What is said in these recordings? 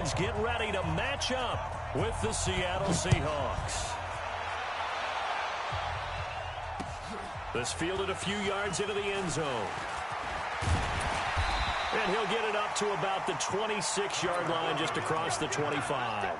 fans get ready to match up with the Seattle Seahawks. This fielded a few yards into the end zone. And he'll get it up to about the 26-yard line, just across the 25.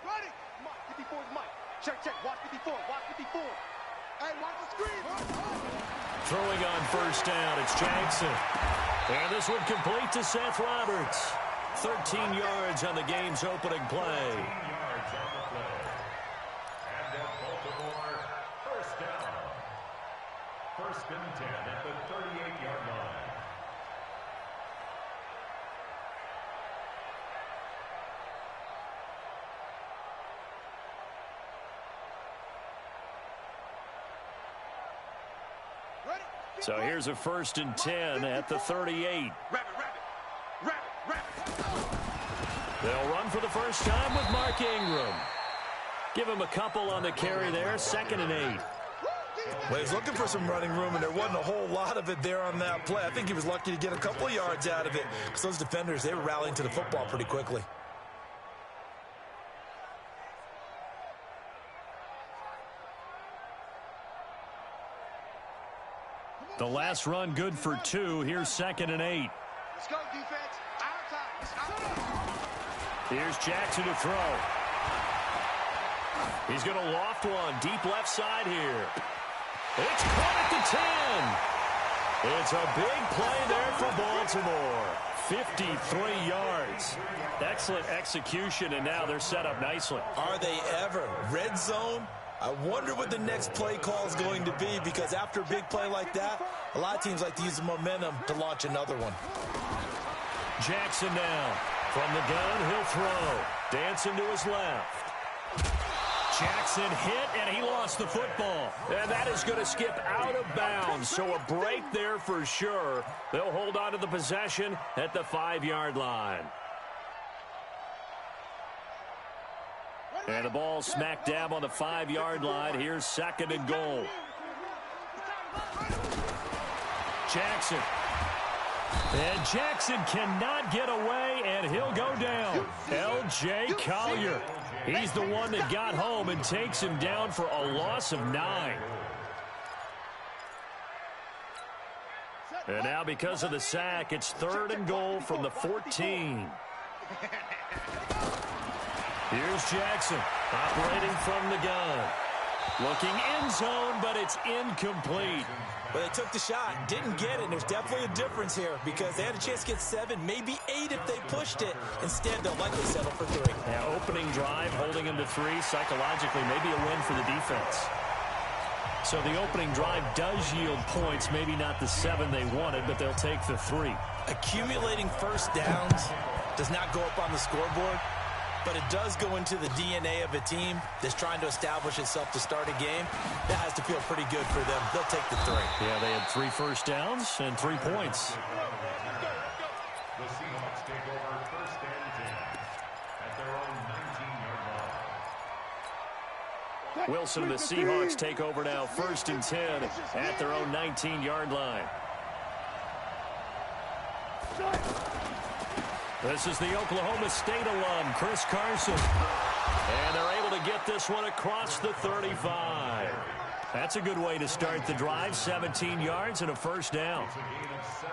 Ready. Mike, 54 is Mike. Check. Watch 54. Hey, watch the screen. Throwing on first down, it's Jackson. And this one complete to Seth Roberts. 13 yards on the game's opening play. And at Baltimore, first down. First and 10 at the 38-yard line. So here's a first and 10 at the 38. They'll run for the first time with Mark Ingram. Give him a couple on the carry there, 2nd and 8. Well, he's looking for some running room, and there wasn't a whole lot of it there on that play. I think he was lucky to get a couple of yards out of it, because those defenders, they were rallying to the football pretty quickly. The last run good for 2. Here's 2nd and 8. Let's go, defense. Our time. Here's Jackson to throw. He's going to loft one deep left side here. It's caught at the 10. It's a big play there for Baltimore. 53 yards. Excellent execution, and now they're set up nicely. Are they ever? Red zone? I wonder what the next play call is going to be, because after a big play like that, a lot of teams like to use the momentum to launch another one. Jackson now. From the gun, he'll throw. Dancing to his left. Jackson hit, and he lost the football. And that is going to skip out of bounds, so a break there for sure. They'll hold on to the possession at the 5-yard line. And the ball smack dab on the 5-yard line. Here's 2nd and goal. Jackson. And Jackson cannot get away, and he'll go down. L.J. Collier. He's the one that got home and takes him down for a loss of 9. And now because of the sack, it's 3rd and goal from the 14. Here's Jackson, operating from the gun. Looking end zone, but it's incomplete. Well, they took the shot, didn't get it, and there's definitely a difference here, because they had a chance to get 7, maybe 8 if they pushed it. Instead, they'll likely settle for 3. Yeah, opening drive, holding him to 3, psychologically, maybe a win for the defense. So the opening drive does yield points, maybe not the 7 they wanted, but they'll take the 3. Accumulating first downs does not go up on the scoreboard, but it does go into the DNA of a team that's trying to establish itself to start a game. That has to feel pretty good for them. They'll take the 3. Yeah, they had 3 first downs and 3 points. The Seahawks take over first and 10 at their own 19-yard line. Wilson and the Seahawks take over now, 1st and 10 at their own 19-yard line. This is the Oklahoma State alum, Chris Carson. And they're able to get this one across the 35. That's a good way to start the drive, 17 yards and a first down.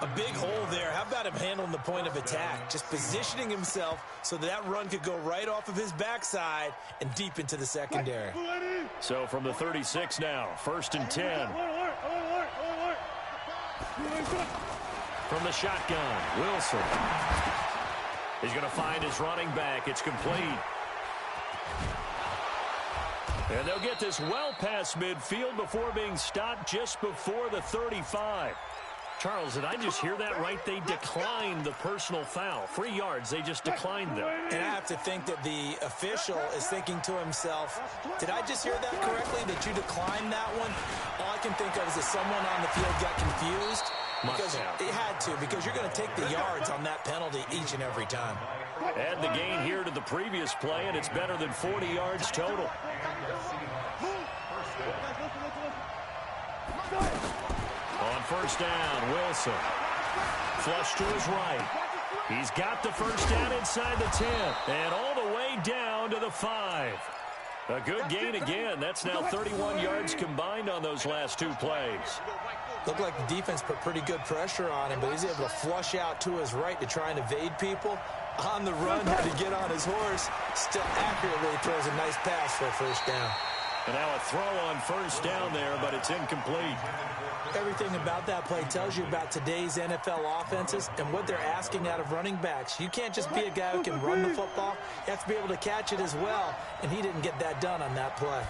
A big hole there. How about him handling the point of attack? Just positioning himself so that run could go right off of his backside and deep into the secondary. So from the 36 now, 1st and 10. From the shotgun, Wilson. He's going to find his running back. It's complete. And they'll get this well past midfield before being stopped just before the 35. Charles, did I just hear that right? They declined the personal foul. 3 yards, they just declined them. And I have to think that the official is thinking to himself, did I just hear that correctly, that you declined that one? All I can think of is that someone on the field got confused. Because it had to, because you're going to take the yards on that penalty each and every time. Add the gain here to the previous play, and it's better than 40 yards total. On first down, Wilson. Flush to his right. He's got the first down inside the 10. And all the way down to the 5. A good gain again. That's now 31 yards combined on those last 2 plays. Looked like the defense put pretty good pressure on him, but he's able to flush out to his right to try and evade people. On the run, had to get on his horse. Still accurately throws a nice pass for a first down. And now a throw on first down there, but it's incomplete. Everything about that play tells you about today's NFL offenses and what they're asking out of running backs. You can't just be a guy who can run the football. You have to be able to catch it as well, and he didn't get that done on that play.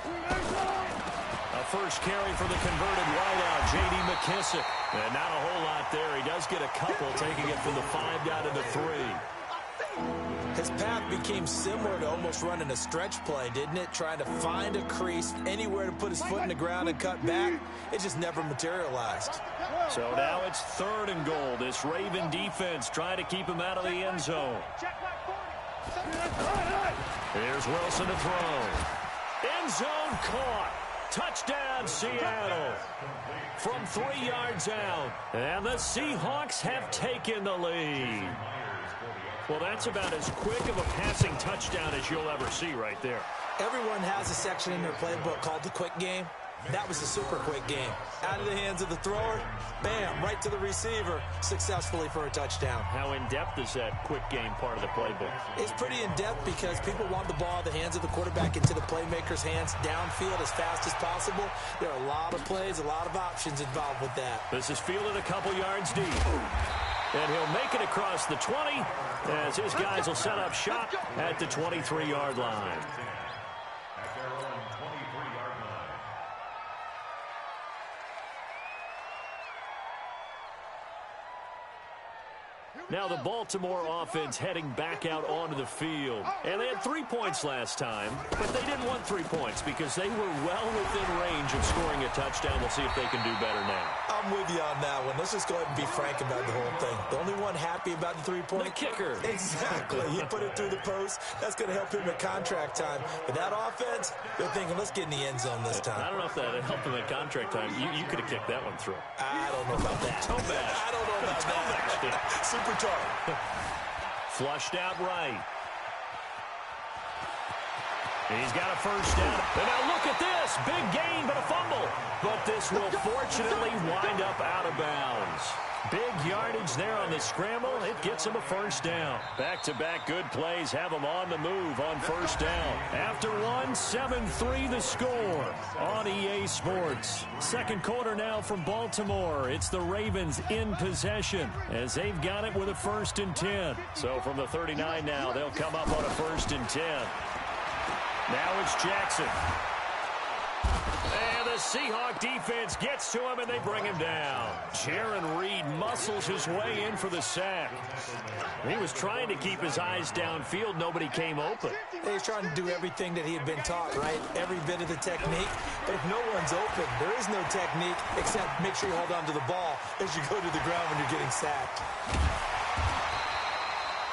A first carry for the converted wideout, J.D. McKissick. And not a whole lot there. He does get a couple, taking it from the 5 down to the 3. His path became similar to almost running a stretch play, didn't it? Trying to find a crease, anywhere to put his foot in the ground and cut back. It just never materialized. So now it's 3rd and goal. This Raven defense trying to keep him out of the end zone. Here's Wilson to throw. End zone caught. Touchdown, Seattle. From 3 yards out. And the Seahawks have taken the lead. Well, that's about as quick of a passing touchdown as you'll ever see right there. Everyone has a section in their playbook called the quick game. That was a super quick game. Out of the hands of the thrower, bam, right to the receiver, successfully for a touchdown. How in-depth is that quick game part of the playbook? It's pretty in-depth because people want the ball in the hands of the quarterback into the playmaker's hands downfield as fast as possible. There are a lot of plays, a lot of options involved with that. This is fielded a couple yards deep. And he'll make it across the 20 as his guys will set up shop at the 23-yard line. Now the Baltimore offense heading back out onto the field. And they had 3 points last time, but they didn't want 3 points because they were well within range of scoring a touchdown. We'll see if they can do better now. I'm with you on that one. Let's just go ahead and be frank about the whole thing. The only one happy about the 3-point. The kicker. Exactly. He put it through the post. That's going to help him at contract time. But that offense, they're thinking, let's get in the end zone this time. I don't know if that helped him at contract time. You could have kicked that one through. I don't know about that. Toe bash. I don't know about that. Super toe. Flushed out right. He's got a first down. And now look at this. Big gain, but a fumble. But this will fortunately wind up out of bounds. Big yardage there on the scramble. It gets him a first down. Back-to-back good plays have him on the move on first down. After one, 7-3 the score on EA Sports. Second quarter now from Baltimore. It's the Ravens in possession as they've got it with a 1st and 10. So from the 39 now, they'll come up on a 1st and 10. Now it's Jackson. And the Seahawk defense gets to him, and they bring him down. Jaron Reed muscles his way in for the sack. He was trying to keep his eyes downfield. Nobody came open. He was trying to do everything that he had been taught, right? Every bit of the technique. But if no one's open, there is no technique except make sure you hold on to the ball as you go to the ground when you're getting sacked.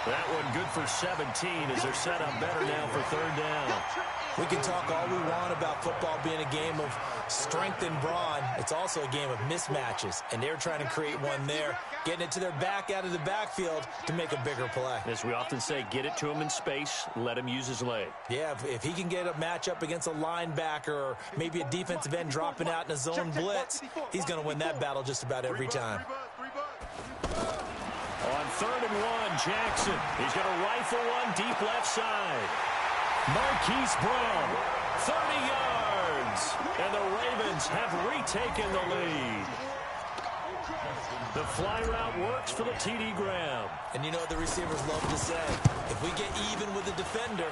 That one good for 17 as they're set up better now for 3rd down. We can talk all we want about football being a game of strength and brawn. It's also a game of mismatches, and they're trying to create one there, getting it to their back out of the backfield to make a bigger play. As we often say, get it to him in space, let him use his leg. Yeah, if he can get a matchup against a linebacker or maybe a defensive end dropping out in a zone blitz, he's going to win that battle just about every time. On 3rd and 1, Jackson. He's going to rifle one deep left side. Marquise Brown, 30 yards. And the Ravens have retaken the lead. The fly route works for the TD Graham. And you know what the receivers love to say? If we get even with the defender,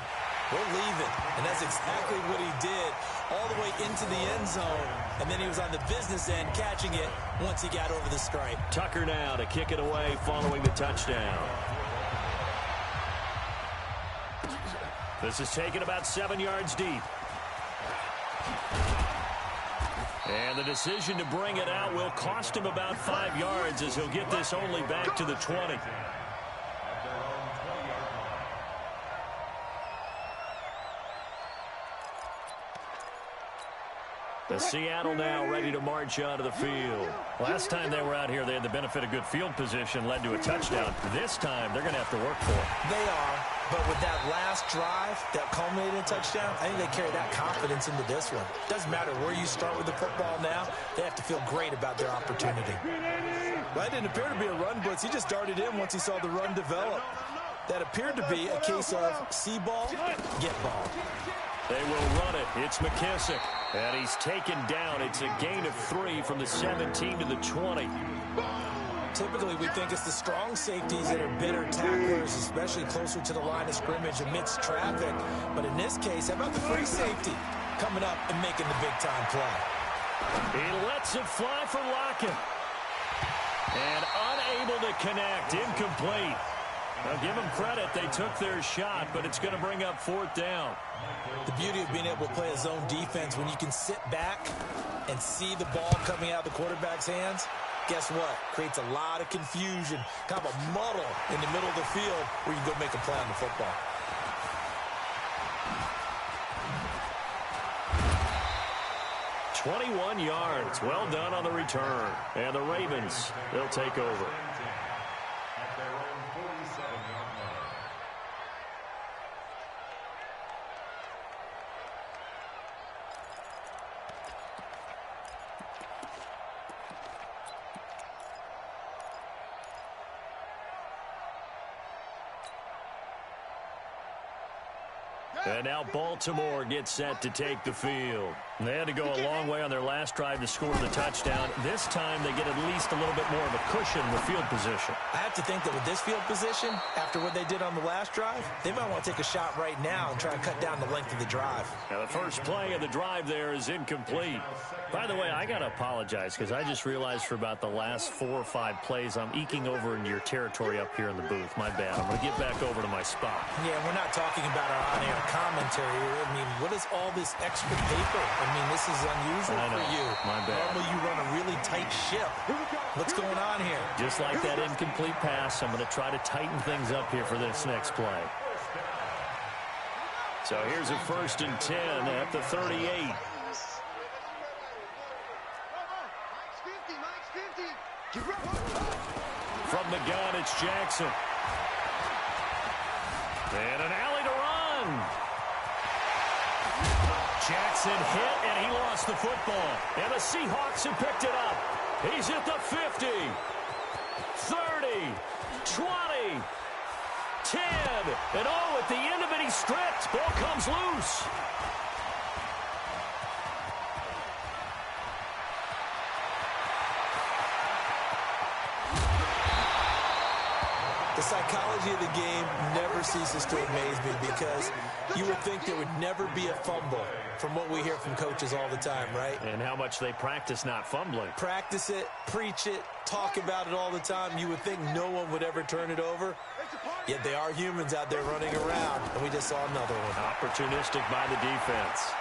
we're leaving. And that's exactly what he did. all the way into the end zone, and then he was on the business end catching it once he got over the stripe. Tucker now to kick it away following the touchdown. This is taken about 7 yards deep. And the decision to bring it out will cost him about 5 yards as he'll get this only back to the 20. The Seattle now ready to march onto the field. Last time they were out here, they had the benefit of good field position, led to a touchdown. This time, they're going to have to work for it. They are, but with that last drive that culminated in a touchdown, I think they carry that confidence into this one. Doesn't matter where you start with the football now, they have to feel great about their opportunity. Well, that didn't appear to be a run blitz. He just darted in once he saw the run develop. That appeared to be a case of see ball, get ball. They will run it. It's McKissick. And he's taken down. It's a gain of 3 from the 17 to the 20. Typically, we think it's the strong safeties that are better tacklers, especially closer to the line of scrimmage amidst traffic. But in this case, how about the free safety coming up and making the big-time play? He lets it fly for Lockett. And unable to connect. Incomplete. Now, give them credit. They took their shot, but it's going to bring up 4th down. The beauty of being able to play a zone defense when you can sit back and see the ball coming out of the quarterback's hands, guess what? Creates a lot of confusion, kind of a muddle in the middle of the field where you can go make a play on the football. "21 yards. Well done on the return. And the Ravens, they'll take over. And now Baltimore gets set to take the field. They had to go a long way on their last drive to score the touchdown. This time they get at least a little bit more of a cushion with field position. I have to think that with this field position, after what they did on the last drive, they might want to take a shot right now and try to cut down the length of the drive. Now the first play of the drive there is incomplete. By the way, I got to apologize because I just realized for about the last 4 or 5 plays, I'm eking over into your territory up here in the booth. My bad. I'm going to get back over to my spot. Yeah, we're not talking about our on-air commentary. I mean, what is all this extra paper? I mean, this is unusual for you. My bad. Normally you run a really tight ship. What's going on here? Just like that incomplete pass, I'm going to try to tighten things up here for this next play. So here's a 1st and 10 at the 38. From the gun, it's Jackson. And an alley to run. Jackson hit, and he lost the football. And the Seahawks have picked it up. He's at the 50, 30, 20, 10. And oh, at the end of it, he's stripped. Ball comes loose. The psychology of the game never ceases to amaze me because you would think there would never be a fumble from what we hear from coaches all the time, right? And how much they practice not fumbling. Practice it, preach it, talk about it all the time. You would think no one would ever turn it over. Yet they are humans out there running around, and we just saw another one. Opportunistic by the defense.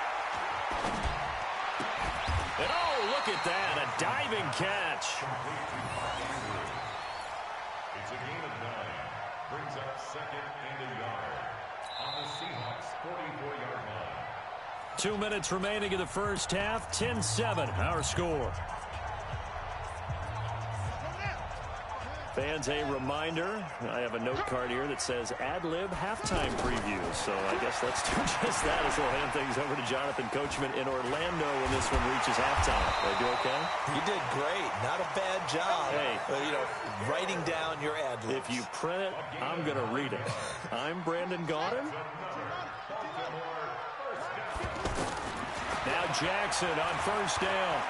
And oh, look at that, a diving catch. It's a gain of 9. Brings up 2nd and a yard on the Seahawks 44-yard line. 2 minutes remaining in the first half. 10-7, our score. Fans, a reminder, I have a note card here that says ad-lib halftime preview. So I guess let's do just that as we'll hand things over to Jonathan Coachman in Orlando when this one reaches halftime. Did I do okay? You did great. Not a bad job. Hey. Writing down your ad-libs. If you print it, I'm going to read it. I'm Brandon Gaudin. Now Jackson on 1st down.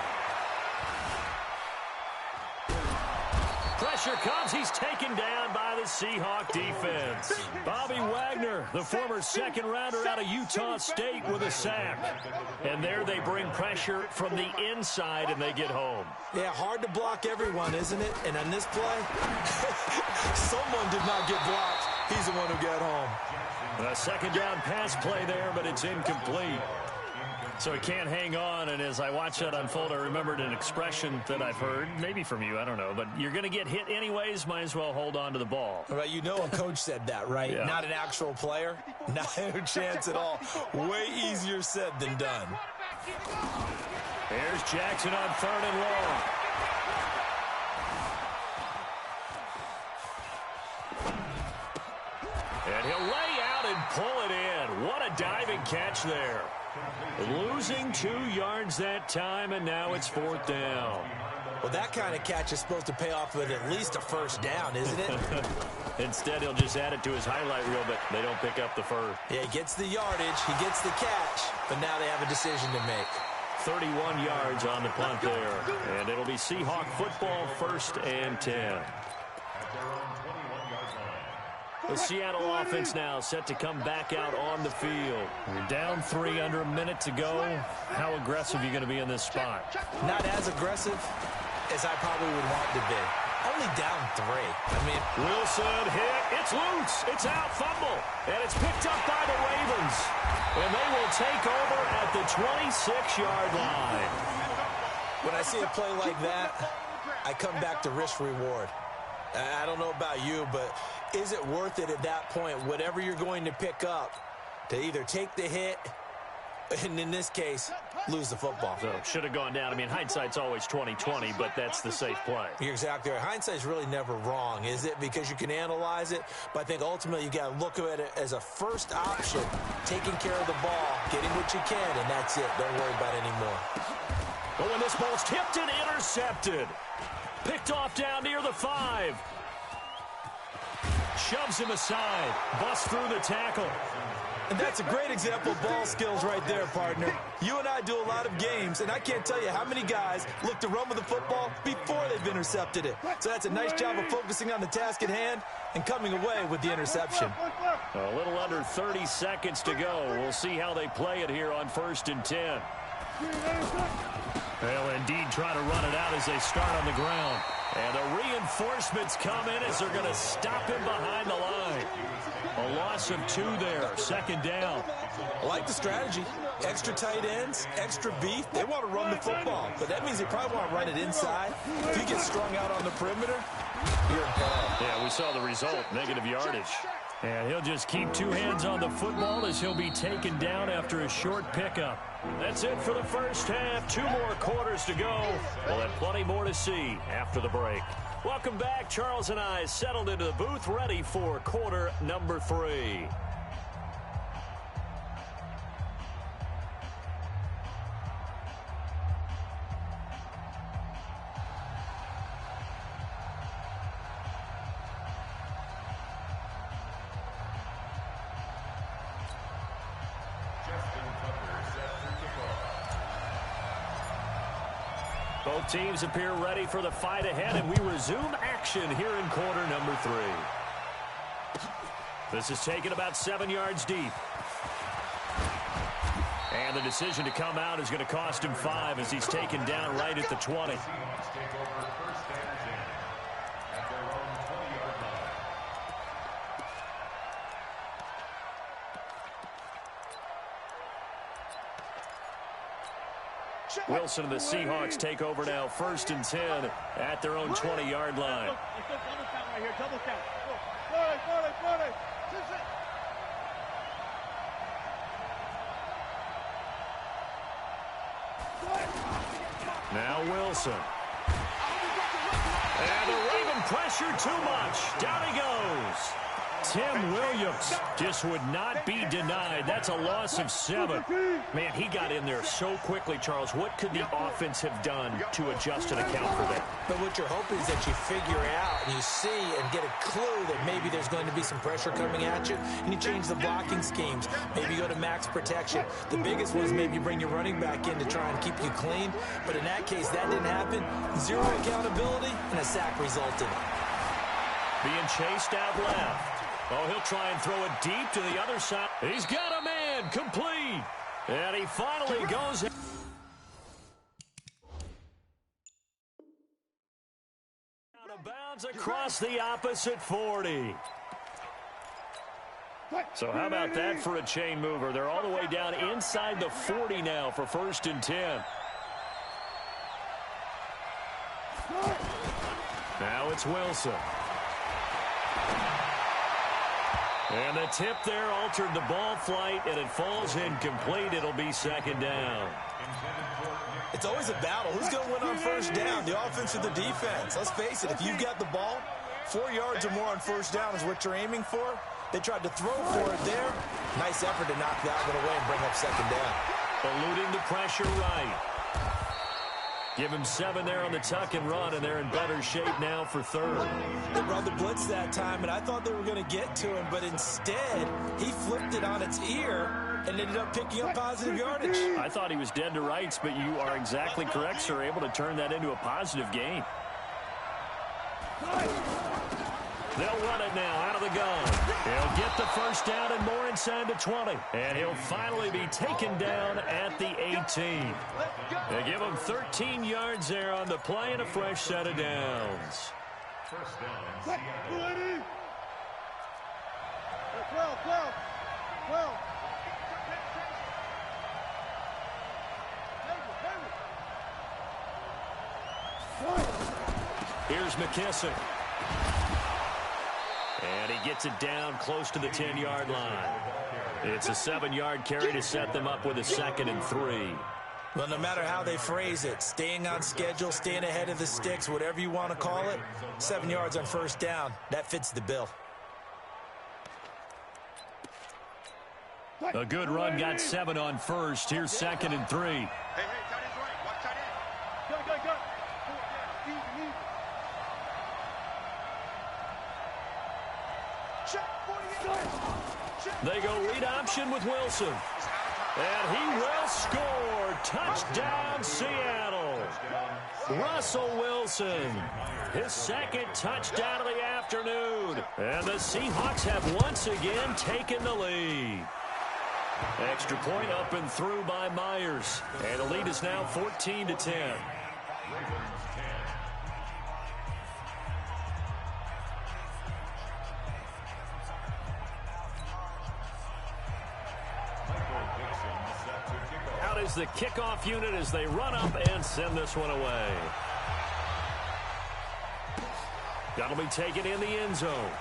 Pressure pressure comes. He's taken down by the Seahawk defense. Bobby Wagner, the former second-rounder out of Utah State, with a sack. And there they bring pressure from the inside, and they get home. Yeah, hard to block everyone, isn't it? And on this play, someone did not get blocked. He's the one who got home. A second-down pass play there, but it's incomplete. So he can't hang on, and as I watch that unfold, I remembered an expression that I've heard, maybe from you, I don't know, but you're going to get hit anyways, might as well hold on to the ball. Right, you know a coach said that, right? Yeah. Not an actual player. Not a chance at all. Way easier said than done. Here's Jackson on 3rd and long. And he'll lay out and pull it in. What a diving catch there. Losing 2 yards that time, and now it's 4th down. Well, that kind of catch is supposed to pay off with at least a first down, isn't it? Instead, he'll just add it to his highlight reel, but they don't pick up the first. Yeah, he gets the yardage, he gets the catch, but now they have a decision to make. 31 yards on the punt there, and it'll be Seahawk football, 1st and 10. The Seattle offense now set to come back out on the field. You're down 3 under a minute to go. How aggressive are you going to be in this spot? Not as aggressive as I probably would want to be. Only down 3. I mean, Wilson hit. It's loose. It's out. Fumble. And it's picked up by the Ravens. And they will take over at the 26-yard line. when I see a play like that, I come back to risk-reward. I don't know about you, but is it worth it at that point, whatever you're going to pick up, to either take the hit and, in this case, lose the football? So should have gone down. I mean, hindsight's always 20/20, but that's the safe play. You're exactly right. Hindsight's really never wrong, is it? Because you can analyze it, but I think ultimately you got to look at it as a first option, taking care of the ball, getting what you can, and that's it. Don't worry about it anymore. But when this ball's tipped and intercepted, picked off down near the 5. Shoves him aside, busts through the tackle. And that's a great example of ball skills right there, partner. You and I do a lot of games, and I can't tell you how many guys look to run with the football before they've intercepted it. So that's a nice job of focusing on the task at hand and coming away with the interception. A little under 30 seconds to go. We'll see how they play it here on 1st and 10. They'll indeed try to run it out as they start on the ground. And the reinforcements come in as they're going to stop him behind the line. A loss of 2 there, 2nd down. I like the strategy. Extra tight ends, extra beef. They want to run the football, but that means they probably want to run it inside. If you get strung out on the perimeter, you're in peril. Yeah, we saw the result, negative yardage. And he'll just keep 2 hands on the football as he'll be taken down after a short pickup. That's it for the first half. 2 more quarters to go. We'll have plenty more to see after the break. Welcome back. Charles and I settled into the booth, ready for quarter number 3. Both teams appear ready for the fight ahead, and we resume action here in quarter number 3. This is taken about 7 yards deep. And the decision to come out is going to cost him 5 as he's taken down right at the 20. Wilson and the Seahawks take over now, 1st and 10 at their own 20-yard line. Now Wilson. And the Raven pressure too much. Down he goes. Tim Williams just would not be denied. That's a loss of 7. Man, he got in there so quickly, Charles. What could the offense have done to adjust and account for that? But what you're hoping is that you figure out and you see and get a clue that maybe there's going to be some pressure coming at you, and you change the blocking schemes. Maybe you go to max protection. The biggest one is maybe you bring your running back in to try and keep you clean. But in that case, that didn't happen. 0 accountability, and a sack resulted. Being chased out left. Oh, he'll try and throw it deep to the other side. He's got a man, complete. And he finally goes out of bounds across the opposite 40. So how about that for a chain mover? They're all the way down inside the 40 now for 1st and 10. Now it's Wilson. And the tip there altered the ball flight, and it falls incomplete. It'll be 2nd down. It's always a battle. Who's going to win on 1st down, the offense or the defense? Let's face it, if you've got the ball, 4 yards or more on 1st down is what you're aiming for. They tried to throw for it there. Nice effort to knock that one away and bring up 2nd down. Eluding the pressure right. Give him 7 there on the tuck and run, and they're in better shape now for 3rd. They brought the blitz that time, and I thought they were going to get to him, but instead, he flipped it on its ear and ended up picking up positive yardage. I thought he was dead to rights, but you are exactly correct, sir. Able to turn that into a positive gain. They'll run it now out of the gun. He'll get the 1st down and more inside the 20. And he'll finally be taken down at the 18. They give him 13 yards there on the play and a fresh set of downs. 1st down, Seattle. 12. Here's McKissick. And he gets it down close to the 10-yard line. It's a 7-yard carry to set them up with a 2nd and 3. Well, no matter how they phrase it, staying on schedule, staying ahead of the sticks, whatever you want to call it, 7 yards on 1st down, that fits the bill. A good run got 7 on 1st. Here's 2nd and 3. Hey, tight end's right. Watch tight end. Go. Easy. Check, 48. They go read option with Wilson. And he will score. Touchdown, Seattle. Russell Wilson, his 2nd touchdown of the afternoon. And the Seahawks have once again taken the lead. Extra point up and through by Myers. And the lead is now 14-10. Out is the kickoff unit as they run up and send this one away. That'll be taken in the end zone.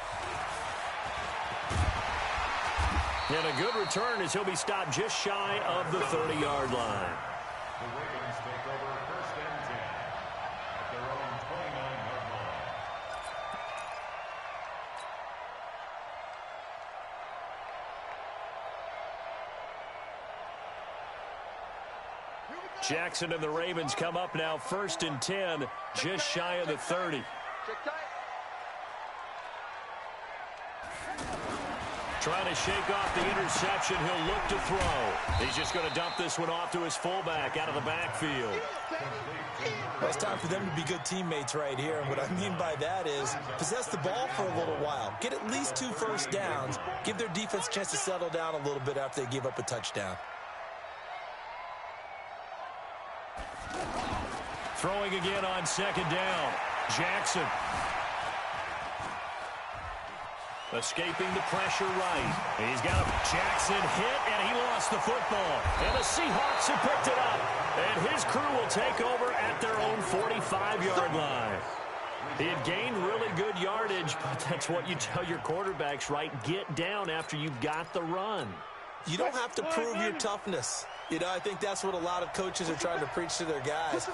And a good return as he'll be stopped just shy of the 30-yard line. The Ravens take over 1st and 10 at their own 29-yard line. Jackson and the Ravens come up now 1st and 10, just shy of the 30. Trying to shake off the interception. He'll look to throw. He's just going to dump this one off to his fullback out of the backfield. Well, it's time for them to be good teammates right here. And what I mean by that is possess the ball for a little while. Get at least 2 first downs. Give their defense a chance to settle down a little bit after they give up a touchdown. Throwing again on 2nd down. Jackson. Escaping the pressure right. He's got a Jackson hit, and he lost the football. And the Seahawks have picked it up. And his crew will take over at their own 45-yard line. He had gained really good yardage, but that's what you tell your quarterbacks, right? Get down after you've got the run. You don't have to prove your toughness. You know, I think that's what a lot of coaches are trying to preach to their guys.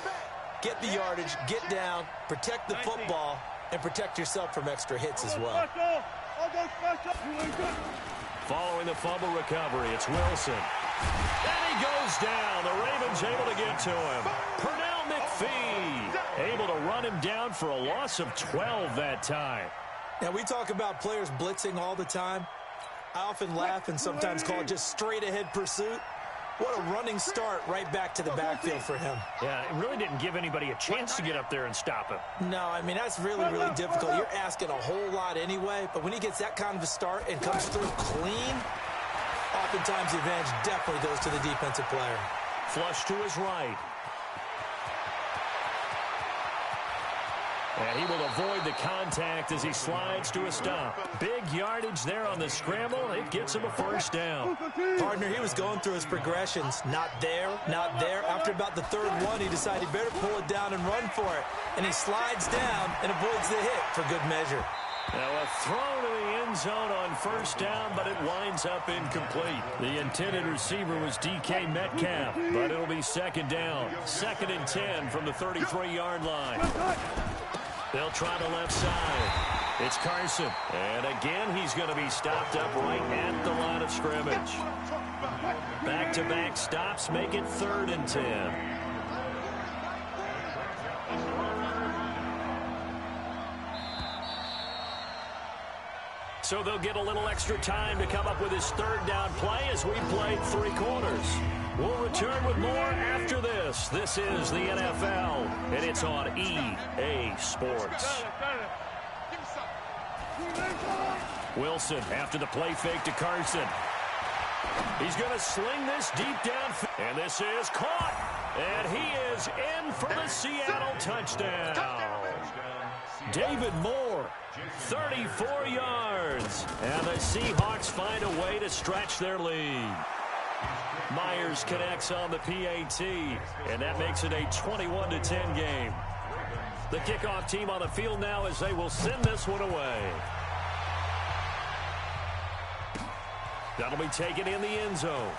Get the yardage, get down, protect the football, and protect yourself from extra hits as well. Following the fumble recovery, it's Wilson. And he goes down. The Ravens able to get to him. Pernell McPhee able to run him down for a loss of 12 that time. Now, we talk about players blitzing all the time. I often laugh and sometimes call it just straight-ahead pursuit. What a running start right back to the backfield for him. Yeah, it really didn't give anybody a chance to get up there and stop him. No, I mean, that's really, really difficult. You're asking a whole lot anyway, but when he gets that kind of a start and comes through clean, oftentimes the advantage definitely goes to the defensive player. Flush to his right. And he will avoid the contact as he slides to a stop. Big yardage there on the scramble. It gets him a first down. Partner, he was going through his progressions. Not there, not there. After about the third one, he decided he better pull it down and run for it. And he slides down and avoids the hit for good measure. Now a throw to the end zone on first down, but it winds up incomplete. The intended receiver was DK Metcalf, but it'll be second down. 2nd and 10 from the 33-yard line. They'll try the left side. It's Carson. And again, he's going to be stopped up right at the line of scrimmage. Back-to-back stops make it 3rd and 10. So they'll get a little extra time to come up with his 3rd down play as we played 3 quarters. We'll return with more after this. This is the NFL, and it's on EA Sports. Wilson after the play fake to Carson. He's going to sling this deep down. And this is caught. And he is in for the Seattle touchdown. David Moore, 34 yards. And the Seahawks find a way to stretch their lead. Myers connects on the PAT, and that makes it a 21-10 game. The kickoff team on the field now as they will send this one away. That'll be taken in the end zone.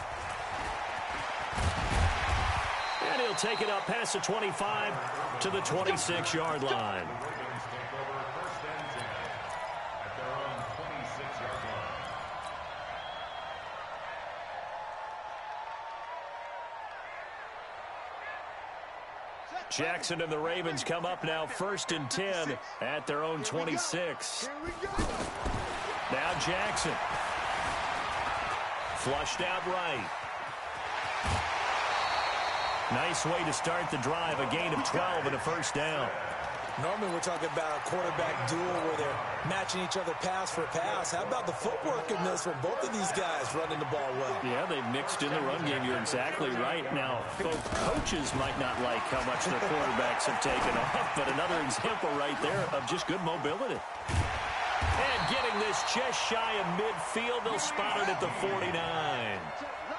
And he'll take it up past the 25 to the 26-yard line. Jackson and the Ravens come up now 1st and 10 at their own 26. Now Jackson. Flushed out right. Nice way to start the drive. A gain of 12 and a first down. Normally we're talking about a quarterback duel where they're matching each other pass for pass. How about the footwork in this from both of these guys running the ball well? Yeah, they've mixed in the run game. You're exactly right. Now, both coaches might not like how much their quarterbacks have taken off, but another example right there of just good mobility. And getting this just shy of midfield, they'll spot it at the 49.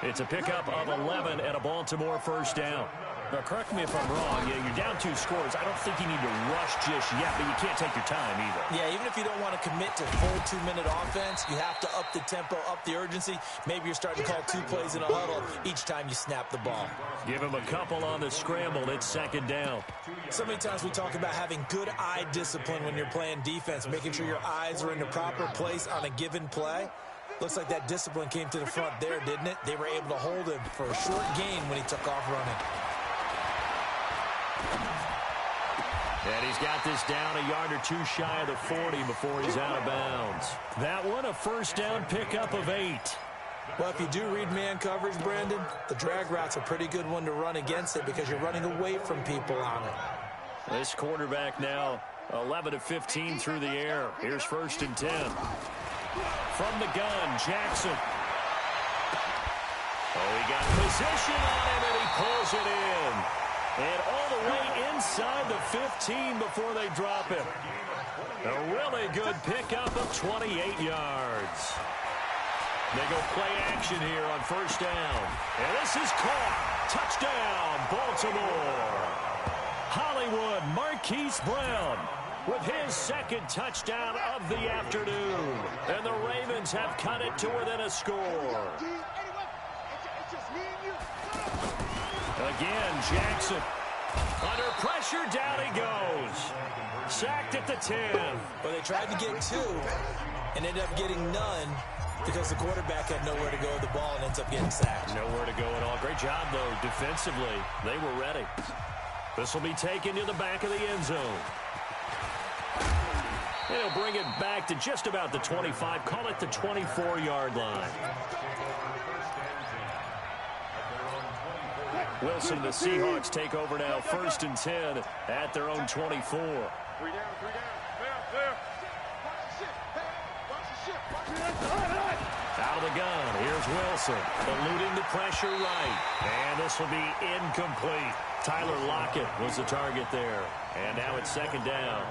It's a pickup of 11 and a Baltimore first down. Now, correct me if I'm wrong. Yeah, you're down 2 scores. I don't think you need to rush just yet, but you can't take your time either. Yeah, even if you don't want to commit to full 2-minute offense, you have to up the tempo, up the urgency. Maybe you're starting to call 2 plays in a huddle each time you snap the ball. Give him a couple on the scramble. It's 2nd down. So many times we talk about having good eye discipline when you're playing defense, making sure your eyes are in the proper place on a given play. Looks like that discipline came to the front there, didn't it? They were able to hold him for a short gain when he took off running. And he's got this down a yard or 2 shy of the 40 before he's out of bounds. That one, a first down pickup of 8. Well, if you do read man coverage, Brandon, the drag route's a pretty good one to run against it because you're running away from people on it. This quarterback now 11 of 15 through the air. Here's 1st and 10. From the gun, Jackson. Oh, he got position on him, and he pulls it in. And all the way inside the 15 before they drop him. A really good pickup of 28 yards. They go play action here on first down. And this is caught. Touchdown, Baltimore. Hollywood Marquise Brown with his 2nd touchdown of the afternoon. And the Ravens have cut it to within a score. Again, Jackson. Under pressure, down he goes. Sacked at the 10. Well, they tried to get 2 and ended up getting none because the quarterback had nowhere to go with the ball and ends up getting sacked. Nowhere to go at all. Great job, though, defensively. They were ready. This will be taken to the back of the end zone. And he'll bring it back to just about the 25. Call it the 24-yard line. Wilson and the Seahawks take over now, 1st and 10 at their own 24. 3 down, 3 down. Clear. Out of the gun, here's Wilson, eluding the pressure right, and this will be incomplete. Tyler Lockett was the target there, and now it's 2nd down.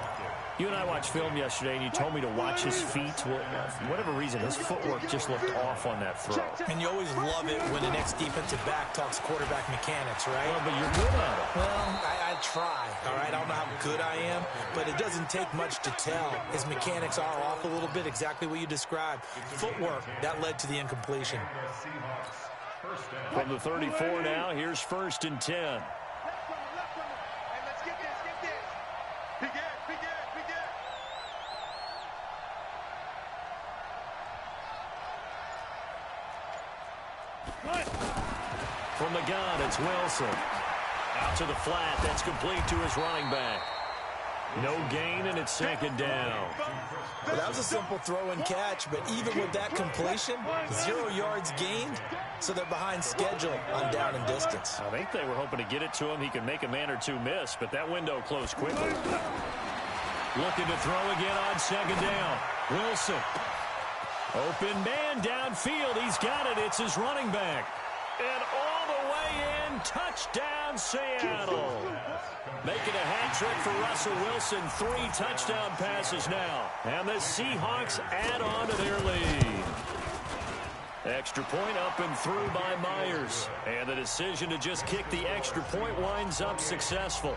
You and I watched film yesterday, and you told me to watch his feet. Well, for whatever reason, his footwork just looked off on that throw. And you always love it when an ex-defensive back talks quarterback mechanics, right? Well, but you're good at it. Well, I try, all right? I don't know how good I am, but it doesn't take much to tell. His mechanics are off a little bit, exactly what you described. Footwork, that led to the incompletion. From the 34 now, here's 1st and 10. And let's get this. Begin. From the gun, it's Wilson. Out to the flat, that's complete to his running back. No gain, and it's 2nd down. Well, that was a simple throw and catch, but even with that completion, 0 yards gained, so they're behind schedule on down and distance. I think they were hoping to get it to him. He could make a man or two miss, but that window closed quickly. Looking to throw again on 2nd down. Wilson. Open man downfield. He's got it. It's his running back. And all the way in, touchdown Seattle. Making a hat trick for Russell Wilson. 3 touchdown passes now. And the Seahawks add on to their lead. Extra point up and through by Myers. And the decision to just kick the extra point winds up successful.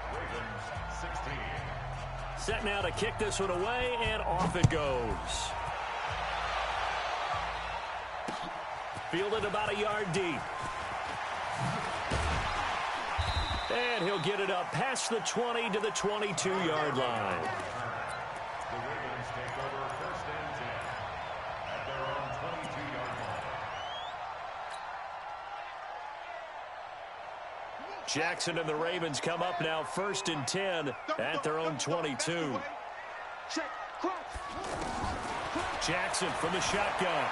Set now to kick this one away, and off it goes. Fielded about a yard deep. And he'll get it up past the 20 to the 22-yard line. The Ravens take over 1st and 10 at their own 22-yard line. Jackson and the Ravens come up now 1st and 10 at their own 22. Jackson from the shotgun.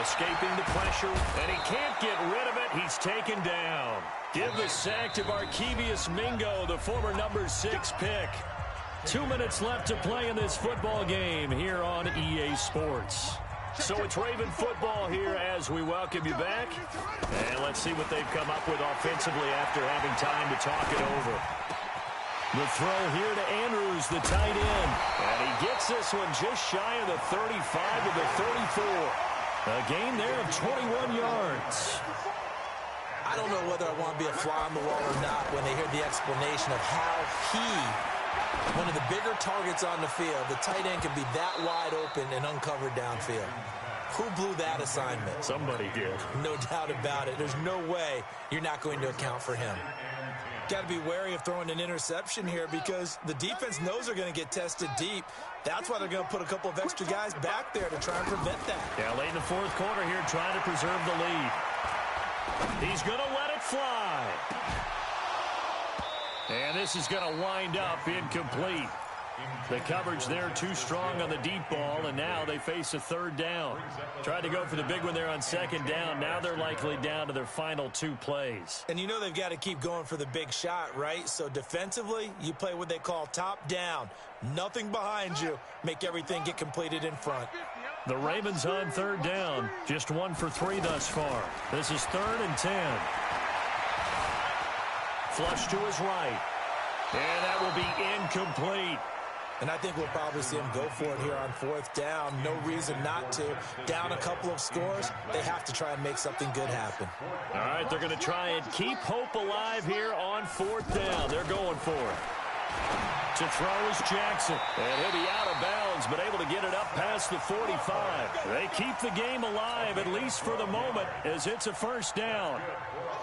Escaping the pressure, and he can't get rid of it. He's taken down. Give the sack to Barkevius Mingo, the former number 6 pick. 2 minutes left to play in this football game here on EA Sports. So it's Raven football here as we welcome you back. And let's see what they've come up with offensively after having time to talk it over. The throw here to Andrews, the tight end. And he gets this one just shy of the 35 to the 34. A gain there of 21 yards. I don't know whether I want to be a fly on the wall or not when they hear the explanation of how he, one of the bigger targets on the field, the tight end can be that wide open and uncovered downfield. Who blew that assignment? Somebody did. No doubt about it. There's no way you're not going to account for him. Got to be wary of throwing an interception here because the defense knows they're going to get tested deep. That's why they're going to put a couple of extra guys back there to try and prevent that. Yeah, late in the 4th quarter here, trying to preserve the lead. He's going to let it fly. And this is going to wind up incomplete. The coverage there too strong on the deep ball, and now they face a 3rd down. Tried to go for the big one there on 2nd down. Now they're likely down to their final 2 plays. And you know they've got to keep going for the big shot, right? So defensively, you play what they call top down. Nothing behind you. Make everything get completed in front. The Ravens on 3rd down. Just 1 for 3 thus far. This is 3rd and 10. Flush to his right. And that will be incomplete. And I think we'll probably see him go for it here on 4th down. No reason not to. Down a couple of scores, they have to try and make something good happen. All right, they're going to try and keep hope alive here on 4th down. They're going for it. To throw is Jackson. And he'll be out of bounds, but able to get it up past the 45. They keep the game alive, at least for the moment, as it's a 1st down.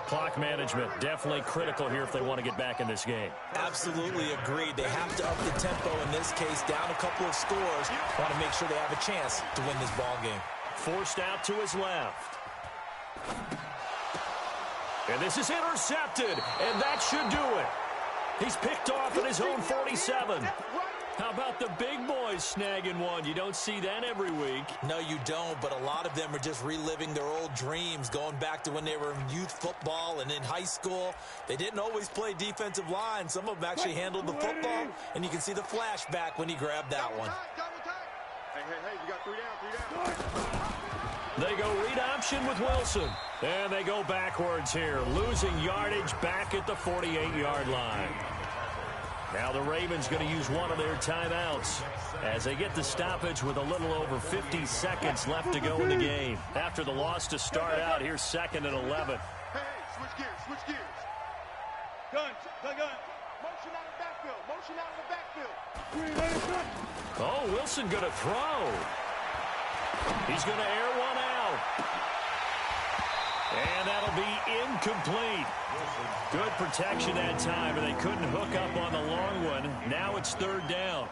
Clock management definitely critical here if they want to get back in this game. Absolutely agreed. They have to up the tempo in this case, down a couple of scores. Want to make sure they have a chance to win this ball game. Forced out to his left. And this is intercepted, and that should do it. He's picked off at his own 47. How about the big boys snagging one? You don't see that every week. No, you don't, but a lot of them are just reliving their old dreams, going back to when they were in youth football and in high school. They didn't always play defensive line. Some of them actually handled the football, and you can see the flashback when he grabbed that one. Hey, you got 3 down. They go read option with Wilson. And they go backwards here, losing yardage back at the 48-yard line. Now the Ravens going to use one of their timeouts as they get the stoppage with a little over 50 seconds left to go in the game. After the loss to start out, here's 2nd and 11. Hey, switch gears. Gun. Motion out of the backfield. Oh, Wilson going to throw. He's going to air one out. And that'll be incomplete. Good protection that time, and they couldn't hook up on the long one. Now it's 3rd down.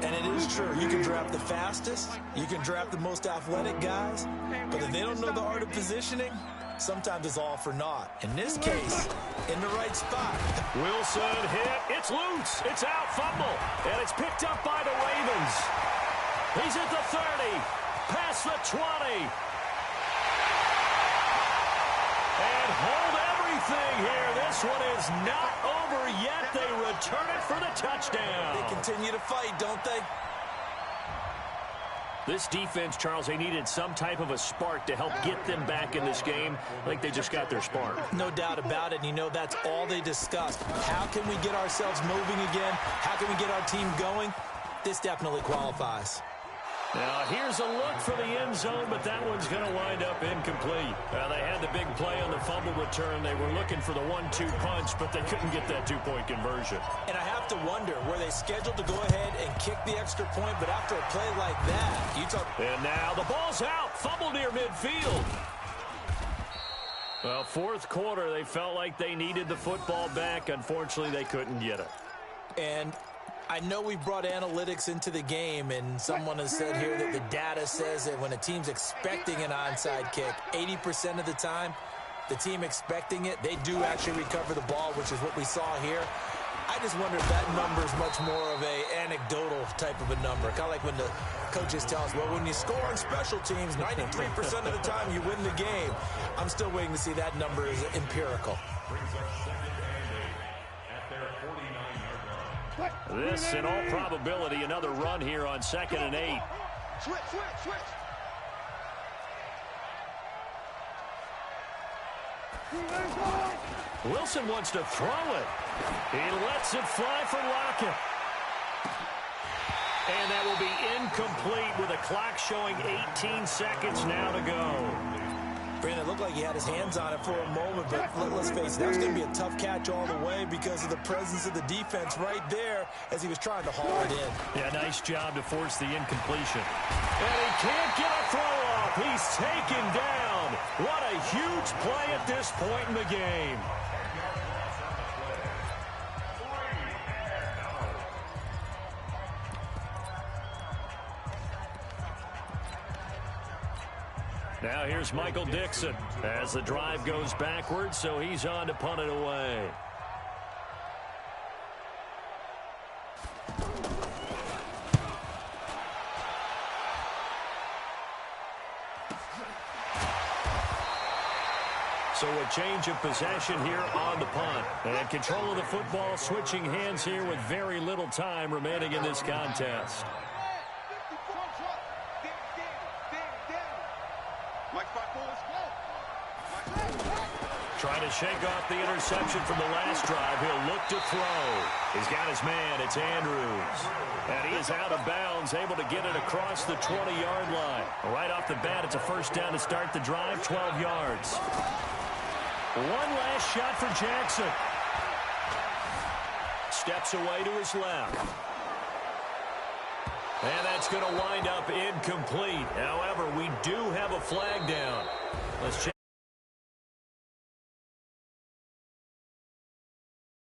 And it is true. You can draft the fastest. You can draft the most athletic guys. But if they don't know the art of positioning, sometimes it's all for naught. In this case, in the right spot. Wilson hit. It's loose. It's out. Fumble. And it's picked up by the Ravens. He's at the 30. Past the 20. And hold everything here. This one is not over yet. They return it for the touchdown. They continue to fight, don't they? This defense, Charles, they needed some type of a spark to help get them back in this game. I think they just got their spark. No doubt about it. And you know, that's all they discussed. How can we get ourselves moving again? How can we get our team going? This definitely qualifies. Now, here's a look for the end zone, but that one's going to wind up incomplete. They had the big play on the fumble return. They were looking for the 1-2 punch, but they couldn't get that 2-point conversion. And I have to wonder, were they scheduled to go ahead and kick the extra point, but after a play like that, you talk... And now the ball's out. Fumble near midfield. Well, 4th quarter, they felt like they needed the football back. Unfortunately, they couldn't get it. And I know we brought analytics into the game, and someone has said here that the data says that when a team's expecting an onside kick, 80% of the time, the team expecting it, they do actually recover the ball, which is what we saw here. I just wonder if that number is much more of a anecdotal type of a number. Kind of like when the coaches tell us, well, when you score on special teams, 93% of the time you win the game. I'm still waiting to see that number is empirical. This, in all probability, another run here on 2nd and 8. Switch. Wilson wants to throw it. He lets it fly for Lockett. And that will be incomplete with a clock showing 18 seconds now to go. Brandon, it looked like he had his hands on it for a moment, but let's face it, that was going to be a tough catch all the way because of the presence of the defense right there as he was trying to haul it in. Yeah, nice job to force the incompletion. And he can't get a throw off. He's taken down. What a huge play at this point in the game. Now here's Michael Dixon as the drive goes backwards, so he's on to punt it away. So a change of possession here on the punt. And control of the football switching hands here with very little time remaining in this contest. Trying to shake off the interception from the last drive. He'll look to throw. He's got his man. It's Andrews. And he is out of bounds, able to get it across the 20-yard line. Right off the bat, it's a first down to start the drive, 12 yards. One last shot for Jackson. Steps away to his left. And that's going to wind up incomplete. However, we do have a flag down. Let's check.